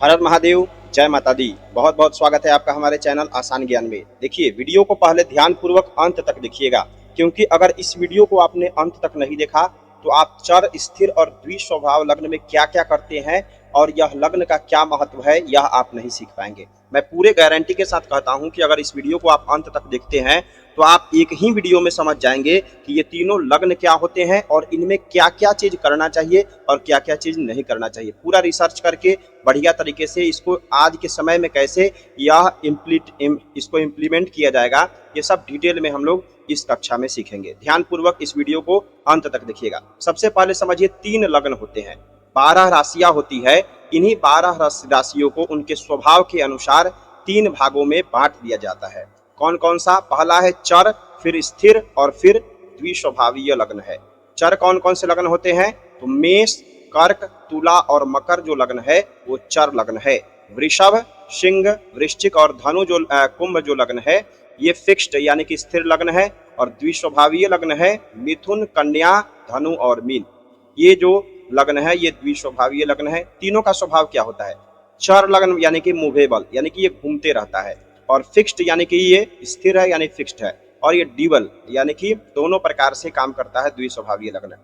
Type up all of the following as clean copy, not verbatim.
हर महादेव, जय माता दी। बहुत बहुत स्वागत है आपका हमारे चैनल आसान ज्ञान में। देखिए, वीडियो को पहले ध्यानपूर्वक अंत तक देखिएगा, क्योंकि अगर इस वीडियो को आपने अंत तक नहीं देखा तो आप चर, स्थिर और द्विस्वभाव लग्न में क्या क्या करते हैं और यह लग्न का क्या महत्व है, यह आप नहीं सीख पाएंगे। मैं पूरे गारंटी के साथ कहता हूं कि अगर इस वीडियो को आप अंत तक देखते हैं तो आप एक ही वीडियो में समझ जाएंगे कि ये तीनों लग्न क्या होते हैं और इनमें क्या क्या चीज करना चाहिए और क्या क्या चीज नहीं करना चाहिए। पूरा रिसर्च करके बढ़िया तरीके से इसको आज के समय में कैसे यह इसको इम्प्लीमेंट किया जाएगा, ये सब डिटेल में हम लोग इस कक्षा में सीखेंगे। ध्यानपूर्वक इस वीडियो को अंत तक देखिएगा। सबसे पहले समझिए, 3 लग्न होते हैं, 12 राशियां होती है। इन्हीं 12 राशियों को उनके स्वभाव के अनुसार 3 भागों में बांट दिया जाता है। कौन कौन सा? पहला है चर, फिर स्थिर और फिर द्विस्वभावीय लग्न है। चर कौन कौन से लग्न होते हैं? तो मेष, कर्क, तुला और मकर जो लग्न है वो चर लग्न है। वृषभ, सिंह, वृश्चिक और धनु जो कुंभ जो लग्न है ये फिक्स्ड यानी कि स्थिर लग्न है। और द्विस्वभावीय लग्न है मिथुन, कन्या, धनु और मीन। ये जो लग्न है ये द्विस्वभावीय लग्न है। तीनों का स्वभाव क्या होता है? चर लग्न यानी कि मूवेबल यानी कि ये घूमते रहता है, और फिक्स्ड यानी कि ये स्थिर है यानी फिक्स्ड है, और ये डिबल यानी कि दोनों प्रकार से काम करता है द्विस्वभावीय लग्न।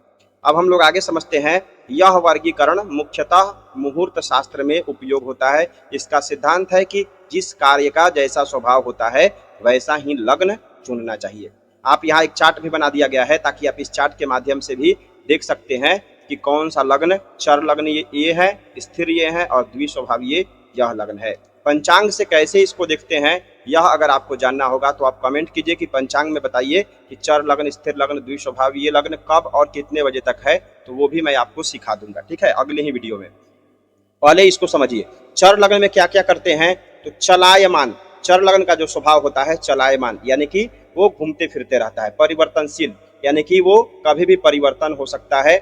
अब हम लोग आगे समझते हैं। यह वर्गीकरण मुख्यतः मुहूर्त शास्त्र में उपयोग होता है। इसका सिद्धांत है कि जिस कार्य का जैसा स्वभाव होता है वैसा ही लग्न चुनना चाहिए। आप यहाँ एक चार्ट भी बना दिया गया है ताकि आप इस चार्ट के माध्यम से भी देख सकते हैं कि कौन सा लग्न चर लग्न ये है, स्थिर ये है और द्विस्वभावीय यह लग्न है। पंचांग से कैसे इसको देखते हैं, यह अगर आपको जानना होगा तो आप कमेंट कीजिए कि पंचांग में बताइए कि चर लग्न, स्थिर लग्न, द्विस्वभावीय लग्न कब और कितने बजे तक है, तो वो भी मैं आपको सिखा दूंगा। ठीक है, अगले ही वीडियो में। पहले इसको समझिए, चर लग्न में क्या क्या करते हैं। तो चलायमान, चर लग्न का जो स्वभाव होता है चलायमान यानी कि वो घूमते फिरते रहता है। परिवर्तनशील यानी कि वो कभी भी परिवर्तन हो सकता है।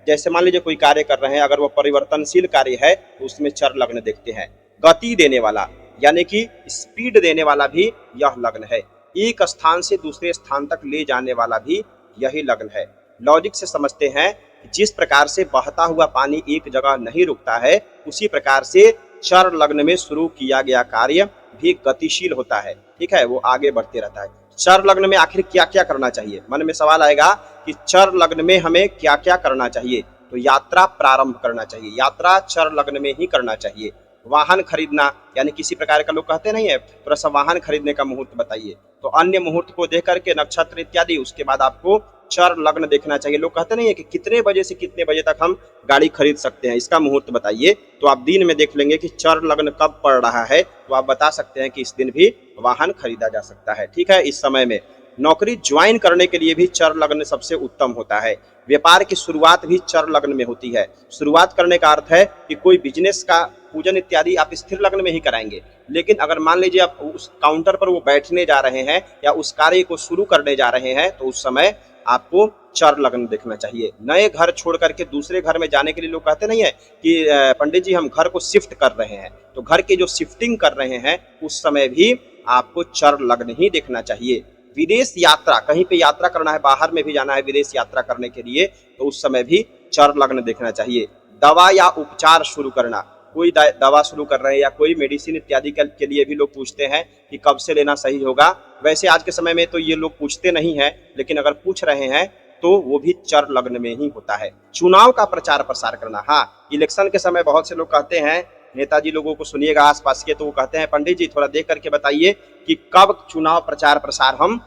जैसे मान लीजिए कोई कार्य कर रहे हैं, अगर वो परिवर्तनशील कार्य है तो उसमें चर लग्न देखते हैं। गति देने वाला यानी कि स्पीड देने वाला भी यह लग्न है। एक स्थान से दूसरे स्थान तक ले जाने वाला भी यही लग्न है। लॉजिक से समझते हैं, जिस प्रकार से बहता हुआ पानी एक जगह नहीं रुकता है, उसी प्रकार से चर लग्न में शुरू किया गया कार्य भी गतिशील होता है। ठीक है, वो आगे बढ़ते रहता है। चर लग्न में आखिर क्या क्या करना चाहिए? मन में सवाल आएगा कि चर लग्न में हमें क्या क्या करना चाहिए। तो यात्रा प्रारंभ करना चाहिए, यात्रा चर लग्न में ही करना चाहिए। वाहन खरीदना यानी किसी प्रकार का लोग कहते नहीं है थोड़ा सा वाहन खरीदने का मुहूर्त बताइए, तो अन्य मुहूर्त को देख करके नक्षत्र इत्यादि उसके बाद आपको चर लग्न देखना चाहिए। लोग कहते नहीं है कि कितने बजे से कितने बजे तक हम गाड़ी खरीद सकते हैं, इसका मुहूर्त बताइए। तो आप दिन में देख लेंगे कि चर लग्न कब पड़ रहा है, तो आप बता सकते हैं कि इस दिन भी वाहन खरीदा जा सकता है। ठीक है, इस समय में नौकरी ज्वाइन करने के लिए भी चर लग्न सबसे उत्तम होता है। व्यापार की शुरुआत भी चर लग्न में होती है। शुरुआत करने का अर्थ है कि कोई बिजनेस का पूजन इत्यादि आप स्थिर लग्न में ही कराएंगे, लेकिन अगर मान लीजिए आप उस काउंटर पर वो बैठने जा रहे हैं या उस कार्य को शुरू करने जा रहे हैं, तो उस समय आपको चर लग्न देखना चाहिए। नए घर छोड़ करके दूसरे घर में जाने के लिए लोग कहते नहीं है कि पंडित जी हम घर को शिफ्ट कर रहे हैं, तो घर की जो शिफ्टिंग कर रहे हैं उस समय भी आपको चर लग्न ही देखना चाहिए। विदेश यात्रा, कहीं पे यात्रा करना है, बाहर में भी जाना है विदेश यात्रा करने के लिए, तो उस समय भी चर लग्न देखना चाहिए। दवा या उपचार शुरू करना, कोई दवा शुरू कर रहे हैं या कोई मेडिसिन इत्यादि के लिए भी लोग पूछते हैं कि कब से लेना सही होगा। वैसे आज के समय में तो ये लोग पूछते नहीं हैं, लेकिन अगर पूछ रहे हैं तो वो भी चर लग्न में ही होता है। चुनाव का प्रचार प्रसार करना, हाँ, इलेक्शन के समय बहुत से लोग कहते हैं, नेताजी लोगों को सुनिएगा आसपास के, तो वो कहते हैं पंडित जी थोड़ा देख करके बताइए कि कब चुनाव प्रचार प्रसार हम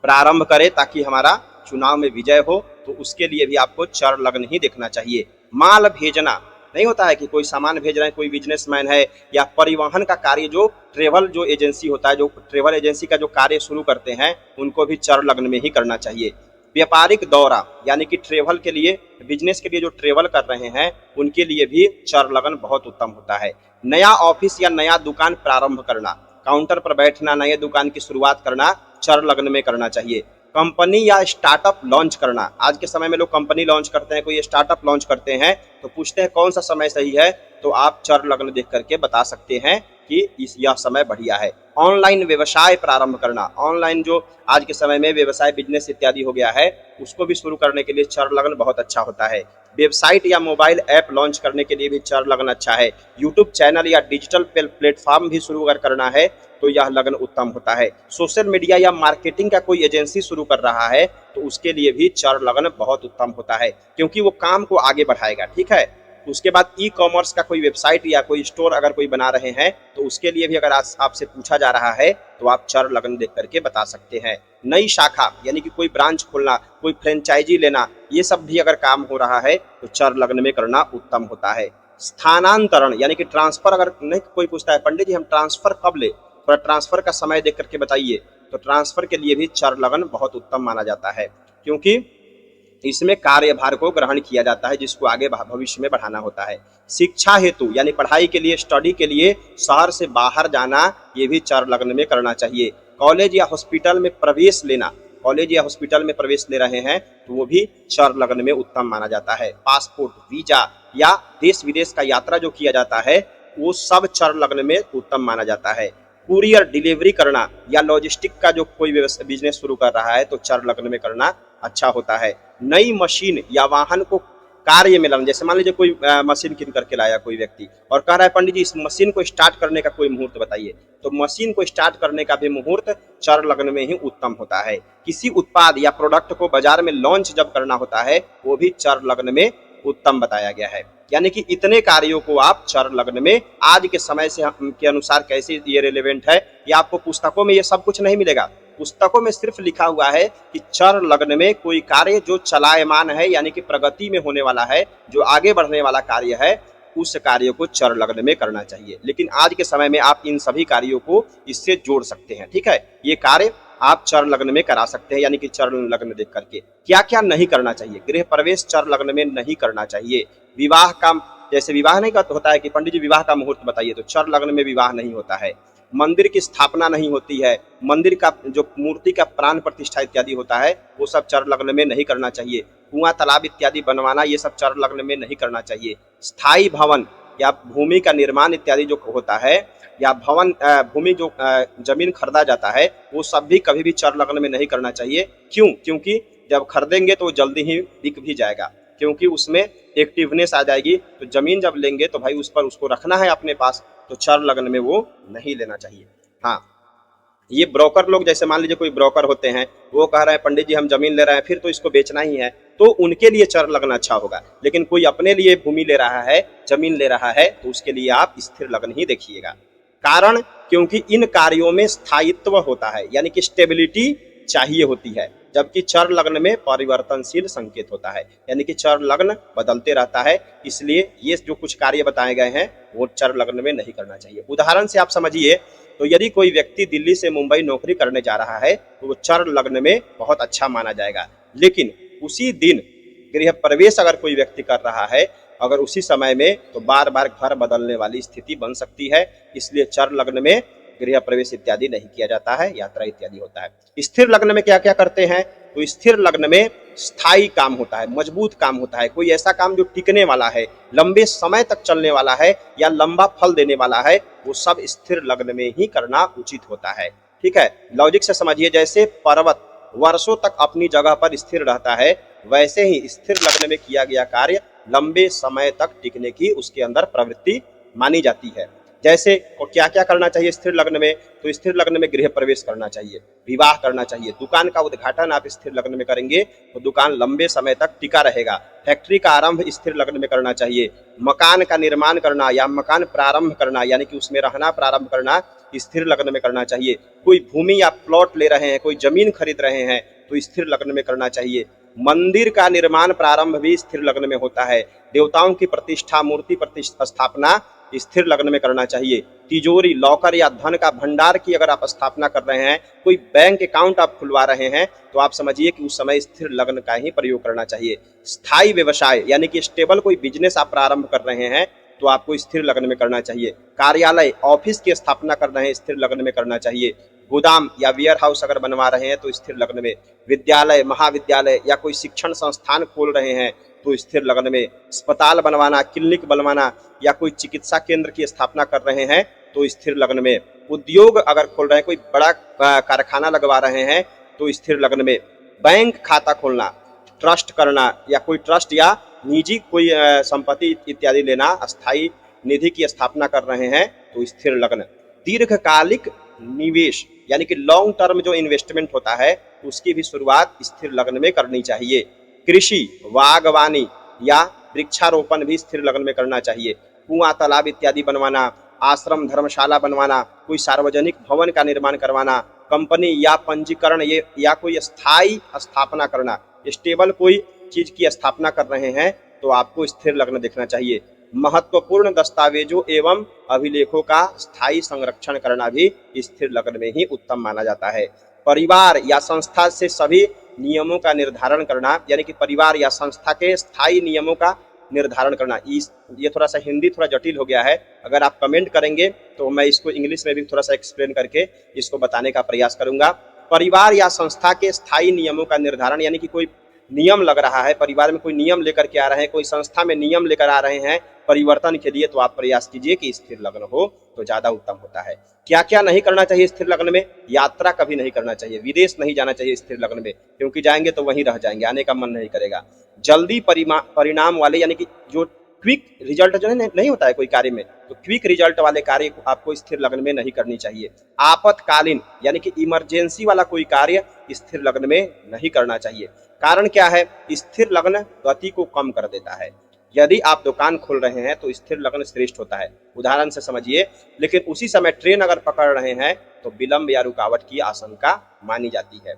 प्रारंभ करें ताकि हमारा चुनाव में विजय हो। तो उसके लिए भी आपको चर लग्न ही देखना चाहिए। माल भेजना, नहीं होता है कि कोई सामान भेज रहे हैं, कोई बिजनेसमैन है या परिवहन का कार्य, जो ट्रेवल जो एजेंसी होता है, जो ट्रेवल एजेंसी का जो कार्य शुरू करते हैं, उनको भी चर लग्न में ही करना चाहिए। व्यापारिक दौरा यानी कि ट्रेवल के लिए, बिजनेस के लिए जो ट्रेवल कर रहे हैं उनके लिए भी चर लग्न बहुत उत्तम होता है। नया ऑफिस या नया दुकान प्रारंभ करना, काउंटर पर बैठना, नए दुकान की शुरुआत करना चर लग्न में करना चाहिए। कंपनी या स्टार्टअप लॉन्च करना, आज के समय में लोग कंपनी लॉन्च करते हैं, कोई स्टार्टअप लॉन्च करते हैं, तो पूछते हैं कौन सा समय सही है, तो आप चर लग्न देख करके बता सकते हैं कि यह समय बढ़िया है। ऑनलाइन व्यवसाय प्रारंभ करना, ऑनलाइन जो आज के समय में व्यवसाय बिजनेस इत्यादि हो गया है, उसको भी शुरू करने के लिए चर लग्न बहुत अच्छा होता है। वेबसाइट या मोबाइल ऐप लॉन्च करने के लिए भी चर लगन अच्छा है। यूट्यूब चैनल या डिजिटल प्लेटफॉर्म भी शुरू अगर करना है तो यह लगन उत्तम होता है। सोशल मीडिया या मार्केटिंग का कोई एजेंसी शुरू कर रहा है तो उसके लिए भी चर लगन बहुत उत्तम होता है, क्योंकि वो काम को आगे बढ़ाएगा। ठीक है। उसके बाद ई कॉमर्स का कोई वेबसाइट या कोई स्टोर अगर कोई बना रहे हैं तो उसके लिए भी अगर आपसे पूछा जा रहा है तो आप चर लगन देख करके बता सकते हैं। नई शाखा यानी कि कोई ब्रांच खोलना, कोई फ्रेंचाइजी लेना, ये सब भी अगर काम हो रहा है तो चर लगन में करना उत्तम होता है। स्थानांतरण यानी कि ट्रांसफर अगर नहीं कोई पूछता है पंडित जी हम ट्रांसफर कब ले, थोड़ा ट्रांसफर का समय देख करके बताइए, तो ट्रांसफर के लिए भी चर लगन बहुत उत्तम माना जाता है, क्योंकि इसमें कार्यभार को ग्रहण किया जाता है जिसको आगे भविष्य में बढ़ाना होता है। शिक्षा हेतु यानी पढ़ाई के लिए, स्टडी के लिए शहर से बाहर जाना, ये भी चर लगन में करना चाहिए। कॉलेज या हॉस्पिटल में प्रवेश लेना, कॉलेज या हॉस्पिटल में प्रवेश ले रहे हैं तो वो भी चर लगन में उत्तम माना जाता है। पासपोर्ट, वीजा या देश विदेश का यात्रा जो किया जाता है वो सब चर लगन में उत्तम माना जाता है। कुरियर डिलीवरी करना या लॉजिस्टिक का जो कोई बिजनेस शुरू कर रहा है तो चर लगन में करना अच्छा होता है। नई मशीन या वाहन को कार्य में लाना, जैसे मान लीजिए कोई मशीन किन करके लाया कोई व्यक्ति और कह रहा है पंडित जी इस मशीन को स्टार्ट करने का कोई मुहूर्त बताइए, तो मशीन को स्टार्ट करने का भी मुहूर्त चर लगन में ही उत्तम होता है। किसी उत्पाद या प्रोडक्ट को बाजार में लॉन्च जब करना होता है वो भी चर लगन में उत्तम बताया गया है। यानी कि इतने कार्यों को आप चर लगन में आज के समय से के अनुसार कैसे ये रिलेवेंट है, ये आपको पुस्तकों में ये सब कुछ नहीं मिलेगा। पुस्तकों में सिर्फ लिखा हुआ है कि चर लगन में कोई कार्य जो चलायमान है यानी कि प्रगति में होने वाला है, जो आगे बढ़ने वाला कार्य है, उस कार्य को चर लगन में करना चाहिए। लेकिन आज के समय में आप इन सभी कार्यों को इससे जोड़ सकते हैं। ठीक है, ये कार्य आप चर लग्न में करा सकते हैं, यानी कि चर लग्न देख करके। क्या क्या नहीं करना चाहिए? गृह प्रवेश चर लग्न में नहीं करना चाहिए। विवाह का, जैसे विवाह नहीं होता है कि पंडित जी विवाह का मुहूर्त बताइए, तो चर लग्न में विवाह नहीं होता है। मंदिर की स्थापना नहीं होती है, मंदिर का जो मूर्ति का प्राण प्रतिष्ठा इत्यादि होता है वो सब चर लग्न में नहीं करना चाहिए। कुआं तालाब इत्यादि बनवाना ये सब चर लग्न में नहीं करना चाहिए। स्थायी भवन या भूमि का निर्माण इत्यादि जो होता है, या भवन भूमि जो जमीन खरीदा जाता है, वो सब भी कभी भी चर लग्न में नहीं करना चाहिए। क्यों? क्योंकि जब खरीदेंगे तो जल्दी ही बिक भी जाएगा, क्योंकि उसमें एक्टिवनेस आ जाएगी। तो जमीन जब लेंगे तो भाई उस पर उसको रखना है अपने पास, तो चर लग्न में वो नहीं लेना चाहिए। हाँ, ये ब्रोकर लोग, जैसे मान लीजिए कोई ब्रोकर होते हैं, वो कह रहे हैं पंडित जी हम जमीन ले रहे हैं, फिर तो इसको बेचना ही है, तो उनके लिए चर लग्न अच्छा होगा। लेकिन कोई अपने लिए भूमि ले रहा है, जमीन ले रहा है, तो उसके लिए आप स्थिर लग्न ही देखिएगा। कारण, क्योंकि इन कार्यों में स्थायित्व होता है, यानी कि स्टेबिलिटी चाहिए होती है, जबकि चर लग्न में परिवर्तनशील संकेत होता है, यानी कि चर लग्न बदलते रहता है। इसलिए ये जो कुछ कार्य बताए गए हैं वो चर लग्न में नहीं करना चाहिए। उदाहरण से आप समझिए, तो यदि कोई व्यक्ति दिल्ली से मुंबई नौकरी करने जा रहा है तो वो चर लग्न में बहुत अच्छा माना जाएगा। लेकिन उसी दिन गृह प्रवेश अगर कोई व्यक्ति कर रहा है, अगर उसी समय में, तो बार बार घर बदलने वाली स्थिति बन सकती है। इसलिए चर लग्न में गृह प्रवेश इत्यादि नहीं किया जाता है, यात्रा इत्यादि होता है। स्थिर लग्न में क्या क्या करते हैं? तो स्थिर लग्न में स्थायी काम होता है, मजबूत काम होता है, कोई ऐसा काम जो टिकने वाला है, लंबे समय तक चलने वाला है या लंबा फल देने वाला है, वो सब स्थिर लग्न में ही करना उचित होता है। ठीक है, लॉजिक से समझिए। जैसे पर्वत वर्षों तक अपनी जगह पर स्थिर रहता है, वैसे ही स्थिर लग्न में किया गया कार्य लंबे समय तक टिकने की उसके अंदर प्रवृत्ति मानी जाती है। जैसे क्या क्या करना चाहिए स्थिर लग्न में? तो स्थिर लग्न में गृह प्रवेश करना चाहिए, विवाह करना चाहिए, दुकान का उद्घाटन आप स्थिर लग्न में करेंगे तो दुकान लंबे समय तक टिका रहेगा। फैक्ट्री का आरंभ स्थिर लग्न में करना चाहिए। मकान का निर्माण करना या मकान प्रारंभ करना, यानी कि उसमें रहना प्रारंभ करना, स्थिर लग्न में करना चाहिए। कोई भूमि या प्लॉट ले रहे हैं, कोई जमीन खरीद रहे हैं, तो स्थिर लग्न में करना चाहिए। मंदिर का निर्माण प्रारंभ भी स्थिर लग्न में होता है। देवताओं की प्रतिष्ठा, मूर्ति प्रतिष्ठापना स्थिर लग्न में करना चाहिए। तिजोरी, लॉकर या धन का भंडार की अगर आप स्थापना कर रहे हैं, कोई बैंक अकाउंट आप खुलवा रहे हैं, तो आप समझिए कि उस समय स्थिर लग्न का ही प्रयोग करना चाहिए। स्थायी व्यवसाय यानी कि स्टेबल कोई बिजनेस आप प्रारंभ कर रहे हैं तो आपको स्थिर लग्न में करना चाहिए। कार्यालय, ऑफिस की स्थापना कर रहे हैं, स्थिर लग्न में करना चाहिए। गोदाम या वेयर हाउस अगर बनवा रहे हैं तो स्थिर लग्न में। विद्यालय, महाविद्यालय या कोई शिक्षण संस्थान खोल रहे हैं तो स्थिर लग्न में। अस्पताल बनवाना, क्लिनिक बनवाना या कोई चिकित्सा केंद्र की स्थापना कर रहे हैं तो स्थिर लग्न में। उद्योग अगर खोल रहे हैं, कोई बड़ा कारखाना लगवा रहे हैं तो स्थिर लग्न में। बैंक खाता खोलना, ट्रस्ट करना या कोई ट्रस्ट या निजी कोई संपत्ति इत्यादि लेना, अस्थाई निधि की स्थापना कर रहे हैं तो स्थिर लग्न। दीर्घकालिक निवेश यानी कि लॉन्ग टर्म जो इन्वेस्टमेंट होता है उसकी भी शुरुआत स्थिर लग्न में करनी चाहिए। कृषि, बागवानी या वृक्षारोपण भी स्थिर लग्न में करना चाहिए। कुआं, तालाब इत्यादि बनवाना, आश्रम, धर्मशाला बनवाना, कोई सार्वजनिक भवन का निर्माण करवाना, कंपनी या पंजीकरण ये या कोई स्थायी स्थापना करना, स्टेबल कोई चीज की स्थापना कर रहे हैं तो आपको स्थिर लग्न देखना चाहिए। महत्वपूर्ण दस्तावेजों एवं अभिलेखों का स्थायी संरक्षण करना भी स्थिर लग्न में ही उत्तम माना जाता है। परिवार या संस्था से सभी नियमों का निर्धारण करना, यानी कि परिवार या संस्था के स्थायी नियमों का निर्धारण करना। ये थोड़ा सा हिंदी थोड़ा जटिल हो गया है, अगर आप कमेंट करेंगे तो मैं इसको इंग्लिश में भी थोड़ा सा एक्सप्लेन करके इसको बताने का प्रयास करूंगा। परिवार या संस्था के स्थायी नियमों का निर्धारण, यानी कि कोई नियम लग रहा है, परिवार में कोई नियम लेकर के आ रहे हैं, कोई संस्था में नियम लेकर आ रहे हैं परिवर्तन के लिए, तो आप प्रयास कीजिए कि स्थिर लग्न हो तो ज्यादा उत्तम होता है। क्या क्या नहीं करना चाहिए स्थिर लग्न में? यात्रा कभी नहीं करना चाहिए, विदेश नहीं जाना चाहिए स्थिर लग्न में, क्योंकि जाएंगे तो वहीं रह जाएंगे, आने का मन नहीं करेगा। जल्दी परिणाम वाले, यानी कि जो क्विक रिजल्ट जो है नहीं होता है कोई कार्य में, तो क्विक रिजल्ट वाले कार्य आपको स्थिर लग्न में नहीं करनी चाहिए। आपातकालीन यानी कि इमरजेंसी वाला कोई कार्य स्थिर लग्न में नहीं करना चाहिए। कारण क्या है? स्थिर लग्न गति को कम कर देता है। यदि आप दुकान खोल रहे हैं तो स्थिर लग्न श्रेष्ठ होता है, उदाहरण से समझिए। लेकिन उसी समय ट्रेन अगर पकड़ रहे हैं तो विलंब या रुकावट की आशंका मानी जाती है।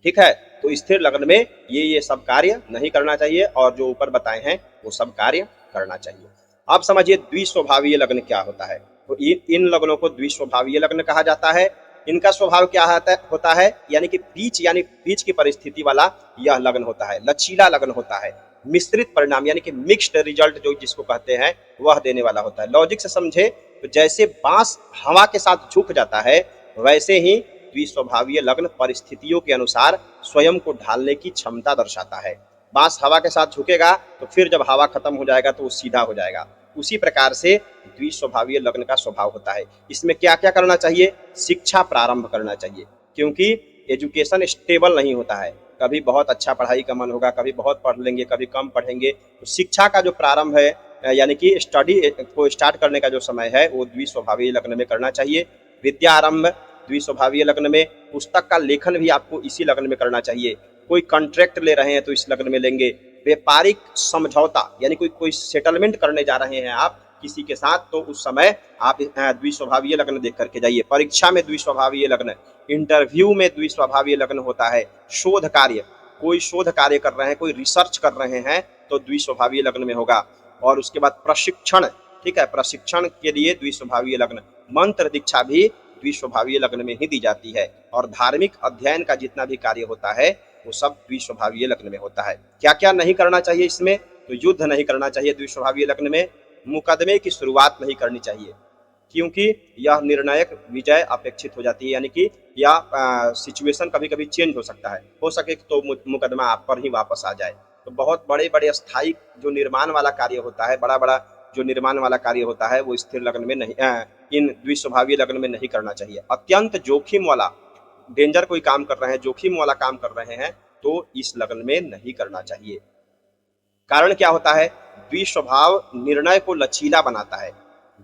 ठीक है, तो स्थिर लग्न में ये सब कार्य नहीं करना चाहिए और जो ऊपर बताए हैं वो सब कार्य करना चाहिए। अब समझिए द्विस्वभावीय लग्न क्या होता है। तो इन लग्नों को द्विस्वभावीय लग्न कहा जाता है। इनका स्वभाव क्या होता है, यानी कि बीच की परिस्थिति वाला यह लग्न होता है, लचीला लग्न होता है, मिश्रित परिणाम यानी कि मिक्स्ड रिजल्ट जो जिसको कहते हैं वह देने वाला होता है। लॉजिक से समझे तो जैसे बांस हवा के साथ झुक जाता है, वैसे ही द्विस्वभावीय लग्न परिस्थितियों के अनुसार स्वयं को ढालने की क्षमता दर्शाता है। बांस हवा के साथ झुकेगा तो फिर जब हवा खत्म हो जाएगा तो वो सीधा हो जाएगा। उसी प्रकार से द्विस्वभावीय लग्न का स्वभाव होता है। इसमें क्या क्या करना चाहिए? शिक्षा प्रारंभ करना चाहिए, क्योंकि एजुकेशन स्टेबल नहीं होता है। कभी बहुत अच्छा पढ़ाई का मन होगा, कभी बहुत पढ़ लेंगे, कभी कम पढ़ेंगे। तो शिक्षा का जो प्रारंभ है, यानी कि स्टडी को स्टार्ट करने का जो समय है वो द्विस्वभावीय लग्न में करना चाहिए। विद्या आरंभ द्विस्वभावीय लग्न में। पुस्तक का लेखन भी आपको इसी लग्न में करना चाहिए। कोई कॉन्ट्रैक्ट ले रहे हैं तो इस लग्न में लेंगे। व्यापारिक समझौता यानी कोई सेटलमेंट करने जा रहे हैं आप किसी के साथ, तो उस समय आप द्विस्वभावीय लग्न देख करके जाइए। परीक्षा में द्विस्वभावीय लग्न, इंटरव्यू में द्विस्वभावीय लग्न होता है। शोध कार्य, कोई शोध कार्य कर रहे हैं, कोई रिसर्च कर रहे हैं तो द्विस्वभावीय लग्न में होगा। और उसके बाद प्रशिक्षण, ठीक है, प्रशिक्षण के लिए द्विस्वभावीय लग्न। मंत्र दीक्षा भी द्विस्वभावीय लग्न में ही दी जाती है। और धार्मिक अध्ययन का जितना भी कार्य होता है वो सब द्विस्वभावीय लग्न में होता है। क्या क्या नहीं करना चाहिए इसमें? तो युद्ध नहीं करना चाहिए द्विस्वभावीय लग्न में। मुकदमे की शुरुआत नहीं करनी चाहिए, क्योंकि यह निर्णायक विजय अपेक्षित हो जाती है, यानी कि यह सिचुएशन कभी कभी चेंज हो सकता है, हो सके तो मुकदमा आप पर ही वापस आ जाए। तो बहुत बड़े बड़े स्थायी जो निर्माण वाला कार्य होता है, बड़ा बड़ा जो निर्माण वाला कार्य होता है वो स्थिर लग्न में नहीं, इन द्विस्वभावीय लग्न में नहीं करना चाहिए। अत्यंत जोखिम वाला, डेंजर कोई काम कर रहे हैं, जोखिम वाला काम कर रहे हैं तो इस लग्न में नहीं करना चाहिए। कारण क्या होता है? द्विस्वभाव निर्णय को लचीला बनाता है।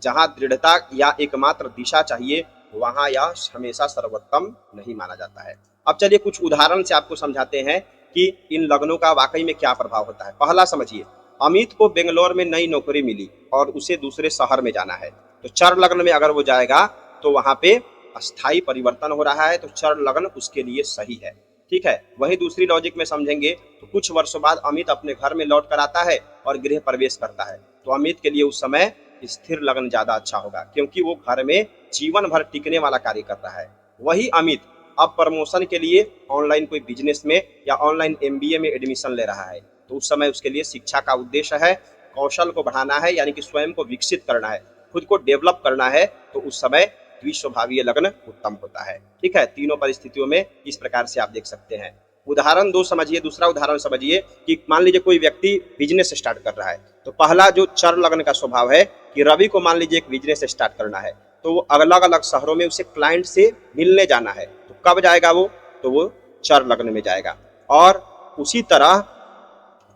जहां दृढ़ता या एकमात्र दिशा चाहिए वहां यह हमेशा सर्वोत्तम नहीं माना जाता है। अब चलिए कुछ उदाहरण से आपको समझाते हैं कि इन लग्नों का वाकई में क्या प्रभाव होता है। पहला समझिए, अमित को बेंगलोर में नई नौकरी मिली और उसे दूसरे शहर में जाना है, तो चर लग्न में अगर वो जाएगा तो वहां पे अस्थायी परिवर्तन हो रहा है, तो चर लग्न उसके लिए सही है। ठीक है, वही दूसरी लॉजिक में समझेंगे तो कुछ वर्षों बाद अमित अपने घर में लौट कर आता है और गृह प्रवेश करता है, तो अमित के लिए उस समय स्थिर लग्न ज्यादा अच्छा होगा, क्योंकि वो घर में जीवन भर टिकने वाला कार्य कर रहा है। वही अमित अब प्रमोशन के लिए ऑनलाइन कोई बिजनेस में या ऑनलाइन एमबीए में एडमिशन ले रहा है, तो उस समय उसके लिए शिक्षा का उद्देश्य है, कौशल को बढ़ाना है, यानी कि स्वयं को विकसित करना है, खुद को डेवलप करना है, तो उस समय द्विस्वभावीय लग्न उत्तम होता है। ठीक है, तीनों परिस्थितियों में इस प्रकार से आप देख सकते हैं। उदाहरण दो समझिए, दूसरा उदाहरण समझिए कि मान लीजिए कोई व्यक्ति बिजनेस स्टार्ट कर रहा है, तो पहला जो चर लग्न का स्वभाव है कि रवि को मान लीजिए एक बिजनेस स्टार्ट करना है, तो वो अलग अलग शहरों में उसे क्लाइंट से मिलने जाना है, तो कब जाएगा वो? तो वो चर लग्न में जाएगा। और उसी तरह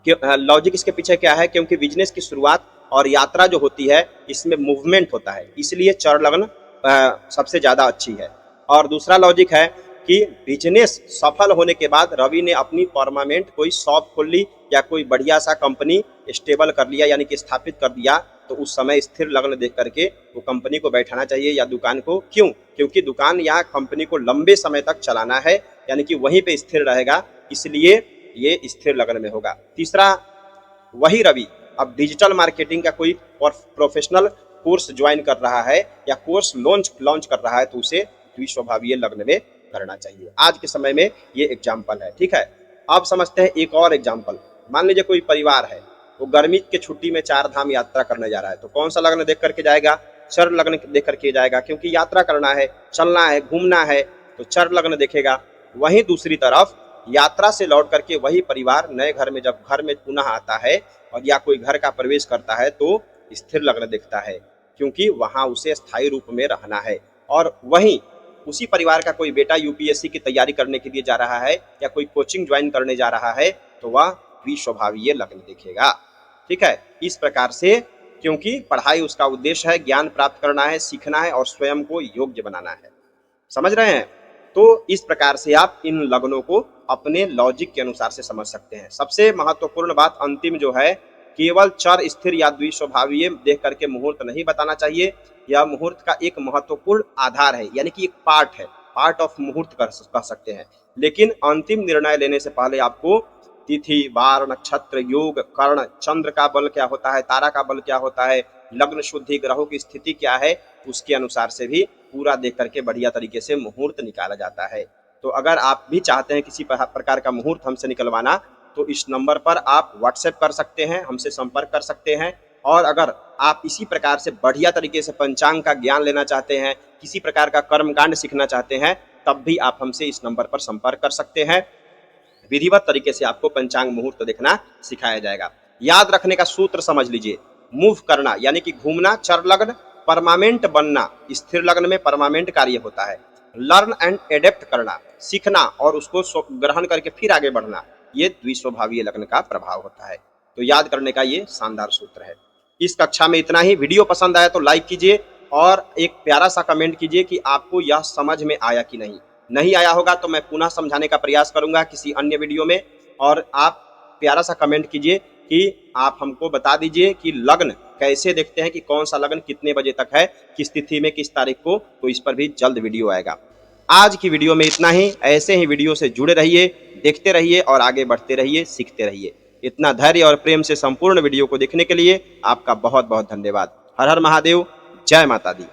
लॉजिक इसके पीछे क्या है, क्योंकि बिजनेस की शुरुआत और यात्रा जो होती है इसमें मूवमेंट होता है, इसलिए चर लग्न सबसे ज्यादा अच्छी है। और दूसरा लॉजिक है कि बिजनेस सफल होने के बाद रवि ने अपनी परमानेंट कोई शॉप खोल ली या कोई बढ़िया सा कंपनी स्टेबल कर लिया, यानी कि स्थापित कर दिया, तो उस समय स्थिर लग्न देख करके वो कंपनी को बैठाना चाहिए या दुकान को। क्यों? क्योंकि दुकान या कंपनी को लंबे समय तक चलाना है, यानी कि वहीं पे स्थिर रहेगा, इसलिए ये स्थिर लग्न में होगा। तीसरा, वही रवि अब डिजिटल मार्केटिंग का कोई प्रोफेशनल कोर्स ज्वाइन कर रहा है या कोर्स लॉन्च कर रहा है, तो उसे द्विस्वभावीय लग्न में करना चाहिए। आज के समय में ये एग्जाम्पल है, ठीक है। अब समझते हैं एक और एग्जाम्पल। मान लीजिए कोई परिवार है, वो गर्मी के छुट्टी में 4 धाम यात्रा करने जा रहा है, तो कौन सा लग्न देख करके जाएगा? चर लग्न देख करके जाएगा, क्योंकि यात्रा करना है, चलना है, घूमना है, तो चर लग्न देखेगा। वहीं दूसरी तरफ यात्रा से लौट करके वही परिवार नए घर में जब घर में पुनः आता है और या कोई घर का प्रवेश करता है, तो स्थिर लग्न दिखता है, क्योंकि वहां उसे स्थायी रूप में रहना है। और वहीं उसी परिवार का कोई बेटा यूपीएससी की तैयारी करने के लिए जा रहा है या कोई कोचिंग ज्वाइन करने जा रहा है, तो वह द्विस्वभावीय लग्न दिखेगा, ठीक है। इस प्रकार से, क्योंकि पढ़ाई उसका उद्देश्य है, ज्ञान प्राप्त करना है, सीखना है और स्वयं को योग्य बनाना है। समझ रहे हैं? तो इस प्रकार से आप इन लग्नों को अपने लॉजिक के अनुसार से समझ सकते हैं। सबसे महत्वपूर्ण बात अंतिम जो है, केवल चर, स्थिर या द्विस्वभावीय देख करके मुहूर्त नहीं बताना चाहिए। यह मुहूर्त का एक महत्वपूर्ण आधार है, यानी कि एक पार्ट है, पार्ट ऑफ मुहूर्त कह सकते हैं। लेकिन अंतिम निर्णय लेने से पहले आपको तिथि, वार, नक्षत्र, योग, कर्ण, चंद्र का बल क्या होता है, तारा का बल क्या होता है, लग्न शुद्धि, ग्रहों की स्थिति क्या है, उसके अनुसार से भी पूरा देख करके बढ़िया तरीके से मुहूर्त निकाला जाता है। तो अगर आप भी चाहते हैं किसी प्रकार का मुहूर्त हमसे निकलवाना, तो इस नंबर पर आप व्हाट्सएप कर सकते हैं, हमसे संपर्क कर सकते हैं। और अगर आप इसी प्रकार से बढ़िया तरीके से पंचांग का ज्ञान लेना चाहते हैं, किसी प्रकार का कर्मकांड सीखना चाहते हैं, तब भी आप हमसे इस नंबर पर संपर्क कर सकते हैं। विधिवत तरीके से आपको पंचांग मुहूर्त देखना सिखाया जाएगा। याद रखने का सूत्र समझ लीजिए, मूव करना यानी कि घूमना चर लग्न, परमानेंट बनना स्थिर लग्न में परमानेंट कार्य होता है, लर्न एंड एडेप्ट करना सीखना और उसको ग्रहण करके फिर आगे बढ़ना, ये द्विस्वभावीय लग्न का प्रभाव होता है। तो याद करने का ये शानदार सूत्र है। इस कक्षा में इतना ही। वीडियो पसंद आया तो लाइक कीजिए और एक प्यारा सा कमेंट कीजिए कि आपको यह समझ में आया कि नहीं आया होगा तो मैं पुनः समझाने का प्रयास करूंगा किसी अन्य वीडियो में। और आप प्यारा सा कमेंट कीजिए कि आप हमको बता दीजिए कि लग्न कैसे देखते हैं, कि कौन सा लग्न कितने बजे तक है, किस तिथि में, किस तारीख को, तो इस पर भी जल्द वीडियो आएगा। आज की वीडियो में इतना ही। ऐसे ही वीडियो से जुड़े रहिए, देखते रहिए और आगे बढ़ते रहिए, सीखते रहिए। इतना धैर्य और प्रेम से संपूर्ण वीडियो को देखने के लिए आपका बहुत बहुत धन्यवाद। हर हर महादेव, जय माता दी।